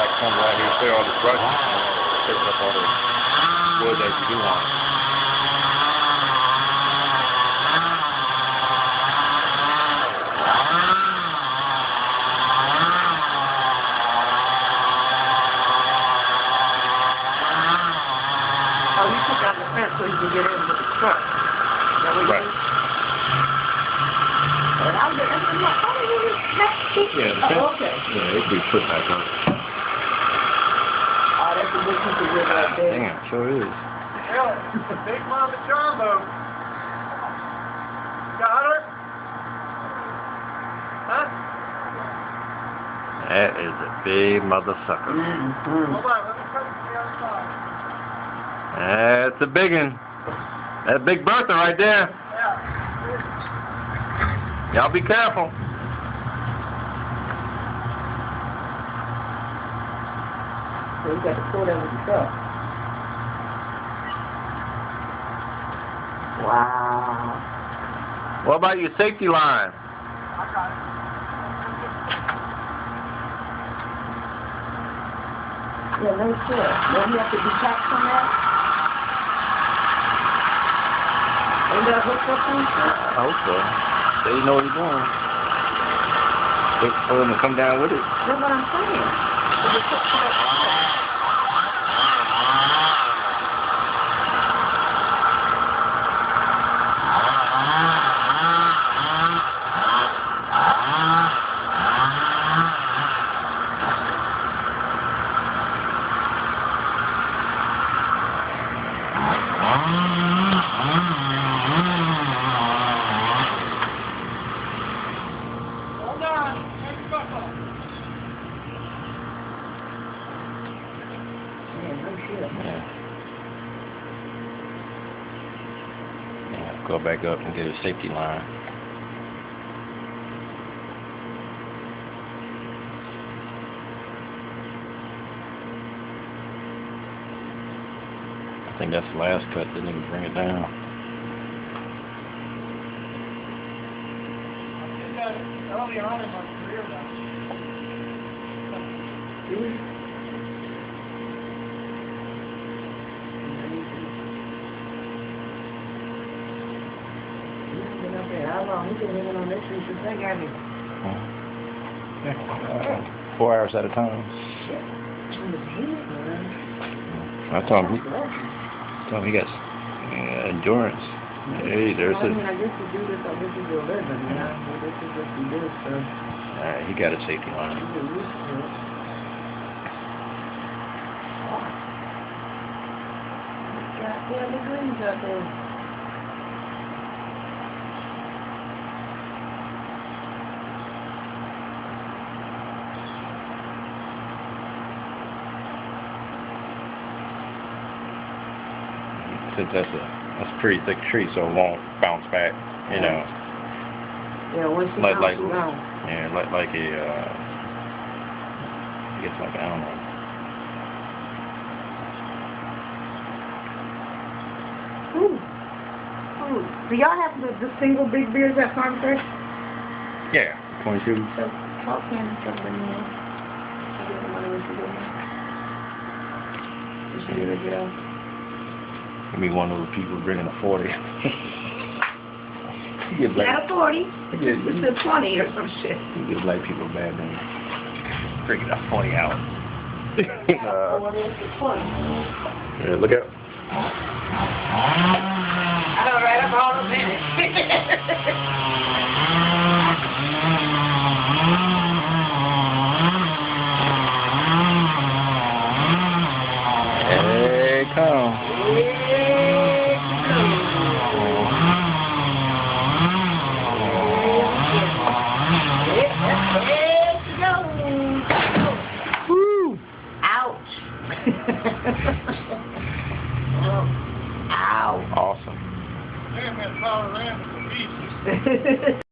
like come right here, clear all this brush, pick up all the wood that you do want. Oh, you took out the fence so you can get in with the truck. Is that what you Right. did? And I was like, oh, you Yeah, the fence. oh, okay. Yeah, it could be put back up. Oh, that's a good piece of wood right there. Damn, sure is. Yeah, Big Mama Jumbo. Got her? Huh? That is a big mother sucker. Hold on, let me cut it to the other side. That's a big one. That's Big Bertha right there. Yeah. Y'all be careful. So you got to pull that with the truck. Wow. What about your safety line? I got it. Yeah, no shit. Don't you have to detach from that? Ain't that hooked up on shit? I hope so. So you know what he's doing. Wait for him to come down with it. That's what I'm saying. So it's hooked to that truck. Hold on. Take your butt off. Yeah, no shit. Yeah, go back up and get a safety line. I think that's the last cut. Didn't even bring it down. I did that early on in my career now. He's been up there. How long? He's been living on this street since they got me. 4 hours at a time. Shit. He was here, man. I told him he got endurance. Hey, there's I mean, a. I guess you do this, I guess you do a living, you know? I guess you just do this, so He got a safety line. you get used to it. Goddamn, the greens out there. Since that's a pretty thick tree, so it won't bounce back. You know, Yeah, once you like know, you know. yeah, like a I guess like I don't know. Ooh. Ooh. Do y'all have the single big beers at Farm Fresh? Yeah, 22. So, talk to him something new. I give him money when she doing it. Is she really good out? Give me one of those people bringing a 40. You get black. Not a 40. Yeah, It's a 20 or some shit. You give black people a bad name. Bringing a 40 out. What is the 20? Yeah, look out. I know, right? I'm all a minute. Hey, come. Woo! Ouch. Ow. Awesome. Damn, that Colorado is a beast.